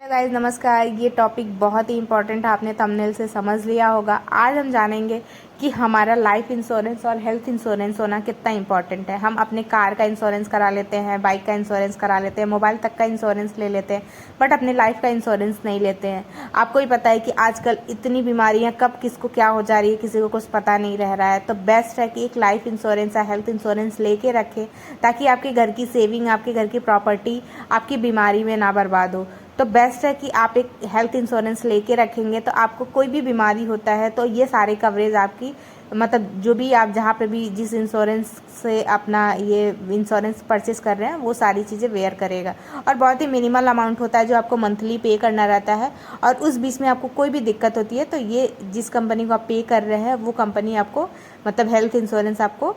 Guys नमस्कार। ये topic बहुत ही इंपॉर्टेंट है, आपने थंबनेल से समझ लिया होगा। आज हम जानेंगे कि हमारा लाइफ इंश्योरेंस और हेल्थ इंश्योरेंस होना कितना इंपॉर्टेंट है। हम अपने कार का इंश्योरेंस करा लेते हैं, बाइक का इंश्योरेंस करा लेते हैं, मोबाइल तक का इंश्योरेंस ले लेते हैं, बट अपने लाइफ का इंश्योरेंस नहीं लेते हैं। आपको ही पता है कि आजकल इतनी बीमारियां कब किसको क्या हो जा रही है, किसी को कुछ पता नहीं रह रहा है। तो बेस्ट है कि एक लाइफ इंश्योरेंस या हेल्थ इंश्योरेंस लेके रखें, ताकि आपके घर की सेविंग, आपके घर की प्रॉपर्टी आपकी बीमारी में ना बर्बाद हो। तो बेस्ट है कि आप एक हेल्थ इंश्योरेंस लेके रखेंगे, तो आपको कोई भी बीमारी होता है तो ये सारे कवरेज आपकी, मतलब जो भी आप जहाँ पे भी जिस इंश्योरेंस से अपना ये इंश्योरेंस परचेस कर रहे हैं वो सारी चीज़ें वेयर करेगा। और बहुत ही मिनिमल अमाउंट होता है जो आपको मंथली पे करना रहता है। और उस बीच में आपको कोई भी दिक्कत होती है तो ये जिस कंपनी को आप पे कर रहे हैं वो कंपनी आपको, मतलब हेल्थ इंश्योरेंस आपको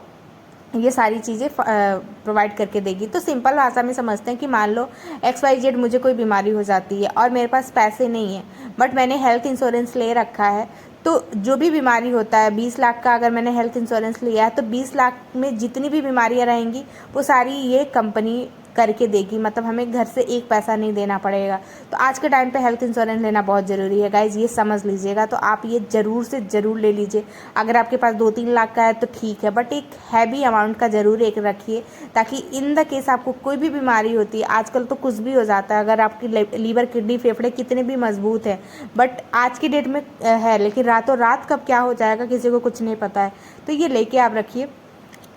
ये सारी चीज़ें प्रोवाइड करके देगी। तो सिंपल भाषा में समझते हैं कि मान लो XYZ मुझे कोई बीमारी हो जाती है और मेरे पास पैसे नहीं है, बट मैंने हेल्थ इंश्योरेंस ले रखा है। तो जो भी बीमारी होता है, 20 लाख का अगर मैंने हेल्थ इंश्योरेंस लिया है तो 20 लाख में जितनी भी बीमारियां रहेंगी वो सारी ये कंपनी करके देगी। मतलब हमें घर से एक पैसा नहीं देना पड़ेगा। तो आज के टाइम पे हेल्थ इंश्योरेंस लेना बहुत ज़रूरी है गाइज, ये समझ लीजिएगा। तो आप ये ज़रूर से ज़रूर ले लीजिए। अगर आपके पास 2-3 लाख का है तो ठीक है, बट एक हैवी अमाउंट का ज़रूर एक रखिए, ताकि इन द केस आपको कोई भी बीमारी होती है। आजकल तो कुछ भी हो जाता है, अगर आपकी लीवर, किडनी, फेफड़े कितने भी मजबूत हैं, बट आज की डेट में है, लेकिन रातों रात कब क्या हो जाएगा किसी को कुछ नहीं पता है। तो ये लेके आप रखिए।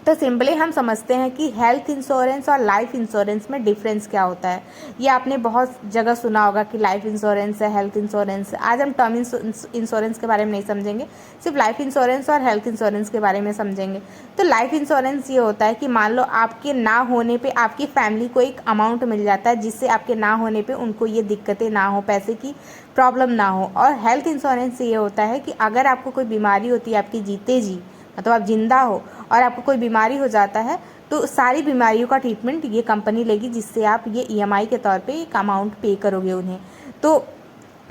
तो सिंपली हम समझते हैं कि हेल्थ इंश्योरेंस और लाइफ इंश्योरेंस में डिफरेंस क्या होता है। ये आपने बहुत जगह सुना होगा कि लाइफ इंश्योरेंस है, हेल्थ इंश्योरेंस है। आज हम टर्म इंश्योरेंस के बारे में नहीं समझेंगे, सिर्फ लाइफ इंश्योरेंस और हेल्थ इंश्योरेंस के बारे में समझेंगे। तो लाइफ इंश्योरेंस ये होता है कि मान लो आपके ना होने पे आपकी फैमिली को एक अमाउंट मिल जाता है, जिससे आपके ना होने पे उनको ये दिक्कतें ना हो, पैसे की प्रॉब्लम ना हो। और हेल्थ इंश्योरेंस ये होता है कि अगर आपको कोई बीमारी होती है आपकी जीते जी, मतलब आप जिंदा हो और आपको कोई बीमारी हो जाता है, तो सारी बीमारियों का ट्रीटमेंट ये कंपनी लेगी, जिससे आप ये EMI के तौर पे एक अमाउंट पे करोगे उन्हें। तो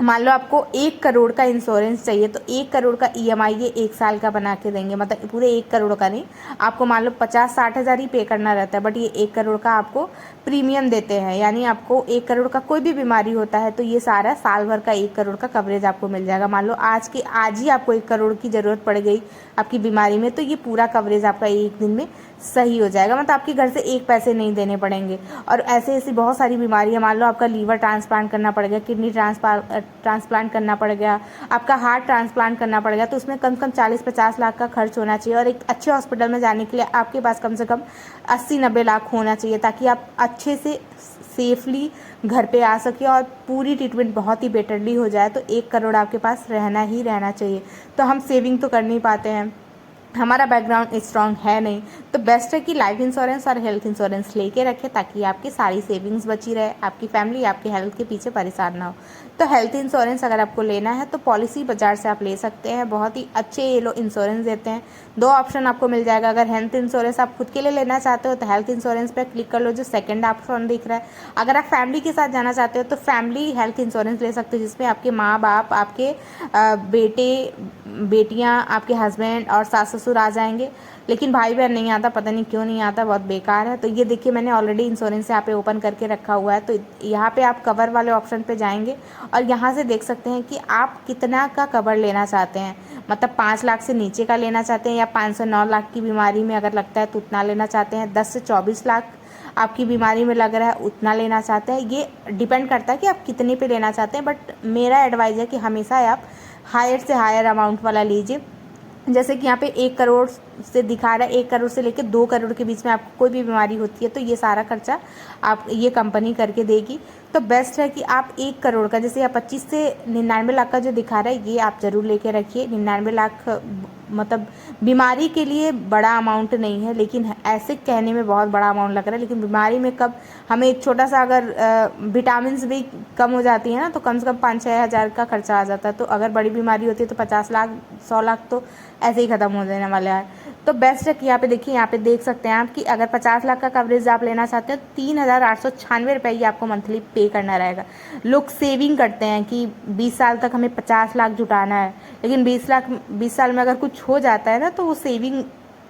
मान लो आपको 1 करोड़ का इंश्योरेंस चाहिए, तो 1 करोड़ का EMI ये 1 साल का बना के देंगे। मतलब पूरे 1 करोड़ का नहीं, आपको मान लो 50-60 हज़ार ही पे करना रहता है, बट ये 1 करोड़ का आपको प्रीमियम देते हैं। यानी आपको 1 करोड़ का कोई भी बीमारी होता है तो ये सारा साल भर का 1 करोड़ का कवरेज आपको मिल जाएगा। मान लो आज ही आपको 1 करोड़ की ज़रूरत पड़ गई आपकी बीमारी में, तो ये पूरा कवरेज आपका एक दिन में सही हो जाएगा। मतलब आपके घर से एक पैसे नहीं देने पड़ेंगे। और ऐसे ऐसी बहुत सारी बीमारियां, मान लो आपका लीवर ट्रांसप्लांट करना पड़ गया, किडनी ट्रांसप्लांट करना पड़ गया, आपका हार्ट ट्रांसप्लांट करना पड़ गया, तो उसमें कम से कम 40-50 लाख का खर्च होना चाहिए। और एक अच्छे हॉस्पिटल में जाने के लिए आपके पास कम से कम 80-90 लाख होना चाहिए, ताकि आप अच्छे से सेफली घर पे आ सके और पूरी ट्रीटमेंट बहुत ही बेटरली हो जाए। तो 1 करोड़ आपके पास रहना ही रहना चाहिए। तो हम सेविंग तो कर नहीं पाते हैं, हमारा बैकग्राउंड स्ट्रांग है नहीं, तो बेस्ट है कि लाइफ इंश्योरेंस और हेल्थ इंश्योरेंस लेके रखें, ताकि आपकी सारी सेविंग्स बची रहे, आपकी फैमिली आपके हेल्थ के पीछे परेशान ना हो। तो हेल्थ इंश्योरेंस अगर आपको लेना है तो पॉलिसी बाजार से आप ले सकते हैं। बहुत ही अच्छे ये लोग इंश्योरेंस देते हैं। 2 ऑप्शन आपको मिल जाएगा। अगर हेल्थ इंश्योरेंस आप खुद के लिए लेना चाहते हो तो हेल्थ इंश्योरेंस पर क्लिक कर लो, जो सेकंड ऑप्शन दिख रहा है। अगर आप फैमिली के साथ जाना चाहते हो तो फैमिली हेल्थ इंश्योरेंस ले सकते हो, जिसमें आपके माँ बाप, आपके बेटे बेटियां, आपके हस्बैंड और सास ससुर आ जाएंगे। लेकिन भाई बहन नहीं आता, पता नहीं क्यों नहीं आता, बहुत बेकार है। तो ये देखिए मैंने ऑलरेडी इंश्योरेंस यहाँ पे ओपन करके रखा हुआ है। तो यहाँ पे आप कवर वाले ऑप्शन पे जाएंगे और यहाँ से देख सकते हैं कि आप कितना का कवर लेना चाहते हैं। मतलब 5 लाख से नीचे का लेना चाहते हैं, या 5 से 9 लाख की बीमारी में अगर लगता है तो उतना लेना चाहते हैं, 10 से 24 लाख आपकी बीमारी में लग रहा है उतना लेना चाहते हैं। ये डिपेंड करता है कि आप कितने पे लेना चाहते हैं, बट मेरा एडवाइस है कि हमेशा आप हायर से हायर अमाउंट वाला लीजिए। जैसे कि यहाँ पे 1 करोड़ से दिखा रहा है, 1 करोड़ से लेकर 2 करोड़ के बीच में आपको कोई भी बीमारी होती है तो ये सारा खर्चा आप ये कंपनी करके देगी। तो बेस्ट है कि आप 1 करोड़ का, जैसे आप 25 से 99 लाख का जो दिखा रहा है, ये आप ज़रूर लेके रखिए। 99 लाख मतलब बीमारी के लिए बड़ा अमाउंट नहीं है, लेकिन ऐसे कहने में बहुत बड़ा अमाउंट लग रहा है। लेकिन बीमारी में कब हमें एक छोटा सा अगर विटामिन भी कम हो जाती है ना, तो कम से कम 5-6 हज़ार का खर्चा आ जाता है। तो अगर बड़ी बीमारी होती है तो 50 लाख 100 लाख तो ऐसे ही ख़त्म हो जाने वाला है। तो बेस्ट है कि यहाँ पे देखिए, यहाँ पे देख सकते हैं आप कि अगर 50 लाख का कवरेज आप लेना चाहते हैं तो 3,896 रुपये ही आपको मंथली पे करना रहेगा। लोग सेविंग करते हैं कि 20 साल तक हमें 50 लाख जुटाना है, लेकिन 20 साल में अगर कुछ हो जाता है ना, तो वो सेविंग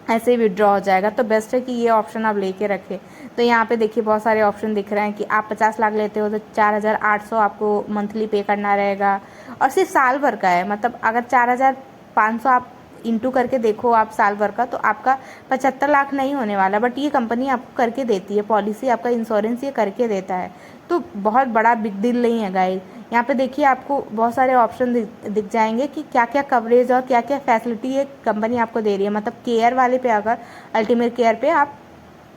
ऐसे ही विड्रॉ हो जाएगा। तो बेस्ट है कि ये ऑप्शन आप लेके रखें। तो यहाँ पे देखिए बहुत सारे ऑप्शन दिख रहे हैं कि आप 50 लाख लेते हो तो 4,800 आपको मंथली पे करना रहेगा, और सिर्फ साल भर का है। मतलब अगर 4,500 आप इंटू करके देखो आप साल भर का, तो आपका 75 लाख नहीं होने वाला, बट ये कंपनी आपको करके देती है, पॉलिसी आपका इंश्योरेंस ये करके देता है। तो बहुत बड़ा बिग डील नहीं है गाइस। यहाँ पे देखिए आपको बहुत सारे ऑप्शन दिख जाएंगे कि क्या क्या कवरेज और क्या क्या फैसिलिटी ये कंपनी आपको दे रही है। मतलब केयर वाले पे, अगर अल्टीमेट केयर पे आप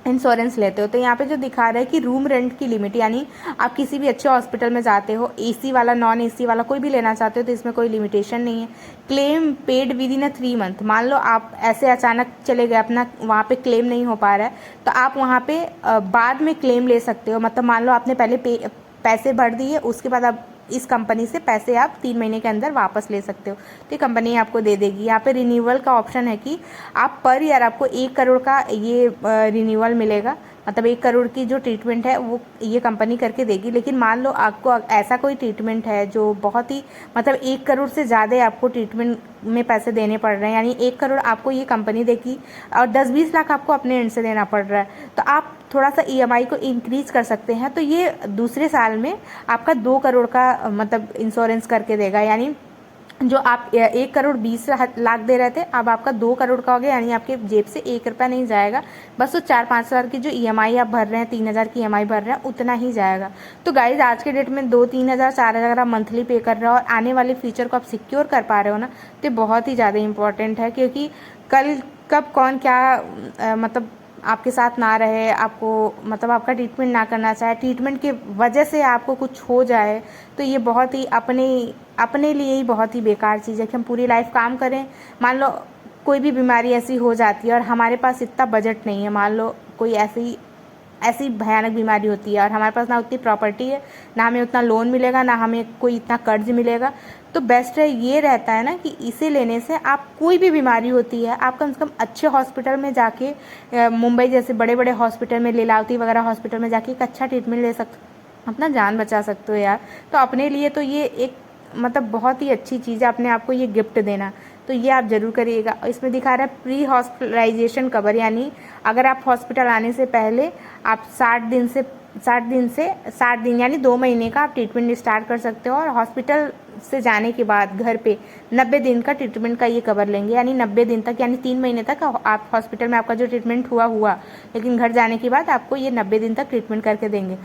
इंश्योरेंस लेते हो तो यहाँ पे जो दिखा रहा है कि रूम रेंट की लिमिट, यानी आप किसी भी अच्छे हॉस्पिटल में जाते हो, एसी वाला नॉन एसी वाला कोई भी लेना चाहते हो तो इसमें कोई लिमिटेशन नहीं है। Claim paid with in 3 month, मान लो आप ऐसे अचानक चले गए, अपना वहाँ पे क्लेम नहीं हो पा रहा है, तो आप वहाँ पे बाद में क्लेम ले सकते हो। मतलब मान लो आपने पहले पैसे भर दिए, उसके बाद आप इस कंपनी से पैसे आप 3 महीने के अंदर वापस ले सकते हो, तो ये कंपनी आपको दे देगी। यहाँ पे रिन्यूअल का ऑप्शन है कि आप पर ईयर आपको 1 करोड़ का ये रिन्यूअल मिलेगा। मतलब 1 करोड़ की जो ट्रीटमेंट है वो ये कंपनी करके देगी। लेकिन मान लो आपको ऐसा कोई ट्रीटमेंट है जो बहुत ही, मतलब 1 करोड़ से ज़्यादा आपको ट्रीटमेंट में पैसे देने पड़ रहे हैं, यानी 1 करोड़ आपको ये कंपनी देगी और 10-20 लाख आपको अपने एंड से देना पड़ रहा है, तो आप थोड़ा सा ईएमआई को इंक्रीज कर सकते हैं। तो ये दूसरे साल में आपका 2 करोड़ का मतलब इंश्योरेंस करके देगा। यानी जो आप 1 करोड़ 20 लाख दे रहे थे, अब आपका 2 करोड़ का हो गया, यानी आपके जेब से 1 रुपया नहीं जाएगा, बस वो 4-5 हज़ार की जो ईएमआई आप भर रहे हैं, 3,000 की ईएमआई भर रहे हैं, उतना ही जाएगा। तो गाइज आज के डेट में 2-3 हज़ार 4 हज़ार आप मंथली पे कर रहे हो और आने वाले फ्यूचर को आप सिक्योर कर पा रहे हो ना, तो बहुत ही ज़्यादा इंपॉर्टेंट है। क्योंकि कल कब कौन क्या मतलब आपके साथ ना रहे, आपको मतलब आपका ट्रीटमेंट ना करना चाहे, ट्रीटमेंट की वजह से आपको कुछ हो जाए, तो ये बहुत ही अपने लिए ही बहुत ही बेकार चीज़ है कि हम पूरी लाइफ काम करें। मान लो कोई भी बीमारी ऐसी हो जाती है और हमारे पास इतना बजट नहीं है, मान लो कोई ऐसी भयानक बीमारी होती है और हमारे पास ना उतनी प्रॉपर्टी है, ना हमें उतना लोन मिलेगा, ना हमें कोई इतना कर्ज मिलेगा, तो बेस्ट है ये रहता है ना कि इसे लेने से आप कोई भी बीमारी होती है आप कम से कम अच्छे हॉस्पिटल में जाके, मुंबई जैसे बड़े बड़े हॉस्पिटल में, लीलावती वगैरह हॉस्पिटल में जाके एक अच्छा ट्रीटमेंट ले सकते हो, अपना जान बचा सकते हो यार। तो अपने लिए तो ये एक मतलब बहुत ही अच्छी चीज़ है, अपने आप को ये गिफ्ट देना, तो ये आप जरूर करिएगा। इसमें दिखा रहा है प्री हॉस्पिटलाइजेशन कवर, यानी अगर आप हॉस्पिटल आने से पहले आप 60 दिन यानी 2 महीने का आप ट्रीटमेंट स्टार्ट कर सकते हो, और हॉस्पिटल से जाने के बाद घर पे 90 दिन का ट्रीटमेंट का ये कवर लेंगे। यानी 90 दिन तक, यानी 3 महीने तक आप हॉस्पिटल में आपका जो ट्रीटमेंट हुआ, लेकिन घर जाने के बाद आपको ये 90 दिन तक ट्रीटमेंट करके देंगे।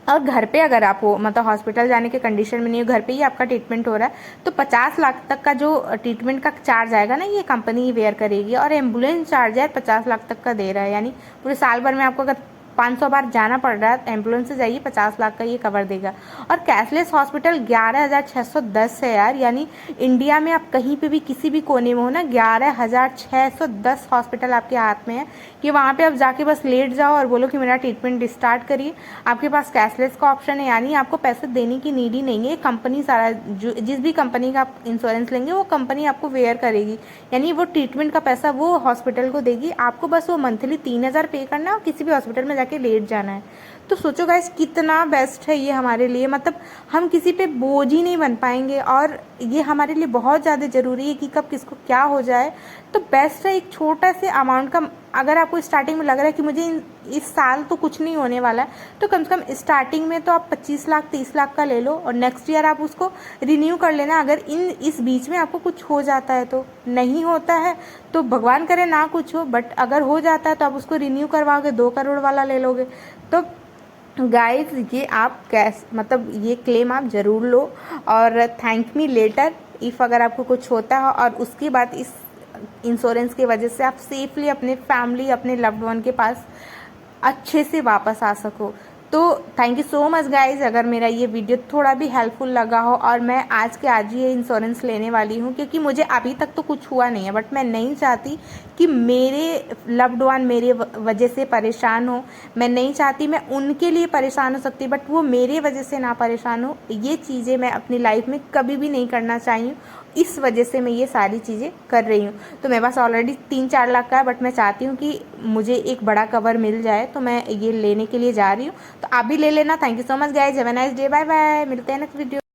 और घर पे अगर आप हो, मतलब हॉस्पिटल जाने के कंडीशन में नहीं हो, घर पे ही आपका ट्रीटमेंट हो रहा है, तो 50 लाख तक का जो ट्रीटमेंट का चार्ज आएगा ना, ये कंपनी ही बेयर करेगी। और एम्बुलेंस चार्ज यार 50 लाख तक का दे रहा है, यानी पूरे साल भर में आपको अगर 500 बार जाना पड़ रहा है एम्बुलेंस से जाइए, 50 लाख का ये कवर देगा। और कैशलेस हॉस्पिटल 11,610 है यार, यानी इंडिया में आप कहीं पे भी किसी भी कोने में हो ना, 11,610 हॉस्पिटल आपके हाथ में है कि वहाँ पे आप जाके बस लेट जाओ और बोलो कि मेरा ट्रीटमेंट स्टार्ट करिए। आपके पास कैशलेस का ऑप्शन है, यानी आपको पैसे देने की नीड ही नहीं है। कंपनी सारा जिस भी कंपनी का आप इंश्योरेंस लेंगे वो कंपनी आपको वेयर करेगी, यानी वो ट्रीटमेंट का पैसा वो हॉस्पिटल को देगी, आपको बस वो मंथली 3,000 पे करना और किसी भी हॉस्पिटल में जाके लेट जाना है। तो सोचो गाइस कितना बेस्ट है ये हमारे लिए, मतलब हम किसी पे बोझ ही नहीं बन पाएंगे, और ये हमारे लिए बहुत ज़्यादा ज़रूरी है कि कब किसको क्या हो जाए। तो बेस्ट है एक छोटा से अमाउंट का, अगर आपको स्टार्टिंग में लग रहा है कि मुझे इस साल तो कुछ नहीं होने वाला है, तो कम से कम स्टार्टिंग में तो आप 25 लाख 30 लाख का ले लो, और नेक्स्ट ईयर आप उसको रिन्यू कर लेना। अगर इस बीच में आपको कुछ हो जाता है, तो नहीं होता है तो भगवान करे ना कुछ हो, बट अगर हो जाता है तो आप उसको रिन्यू करवाओगे, 2 करोड़ वाला ले लोगे। तो गाइज ये आप मतलब ये क्लेम आप ज़रूर लो, और थैंक मी लेटर इफ़ अगर आपको कुछ होता है, और उसके बाद इस इंश्योरेंस की वजह से आप सेफली अपने फैमिली, अपने लव्ड वन के पास अच्छे से वापस आ सको। तो thank you so much guys, अगर मेरा ये वीडियो थोड़ा भी हेल्पफुल लगा हो, और मैं आज के आज ही ये इंश्योरेंस लेने वाली हूँ, क्योंकि मुझे अभी तक तो कुछ हुआ नहीं है, बट मैं नहीं चाहती कि मेरे लव्ड वन मेरे वजह से परेशान हो, मैं नहीं चाहती मैं उनके लिए परेशान हो सकती, बट वो मेरे वजह से ना परेशान हो। ये चीज़ें मैं अपनी लाइफ में कभी भी नहीं करना चाहिए, इस वजह से मैं ये सारी चीज़ें कर रही हूँ। तो मेरे पास ऑलरेडी 3-4 लाख का है, बट मैं चाहती हूँ कि मुझे एक बड़ा कवर मिल जाए, तो मैं ये लेने के लिए जा रही हूँ। तो आप भी ले लेना। Thank you so much guys, have a nice day, bye bye, मिलते हैं नेक्स्ट वीडियो।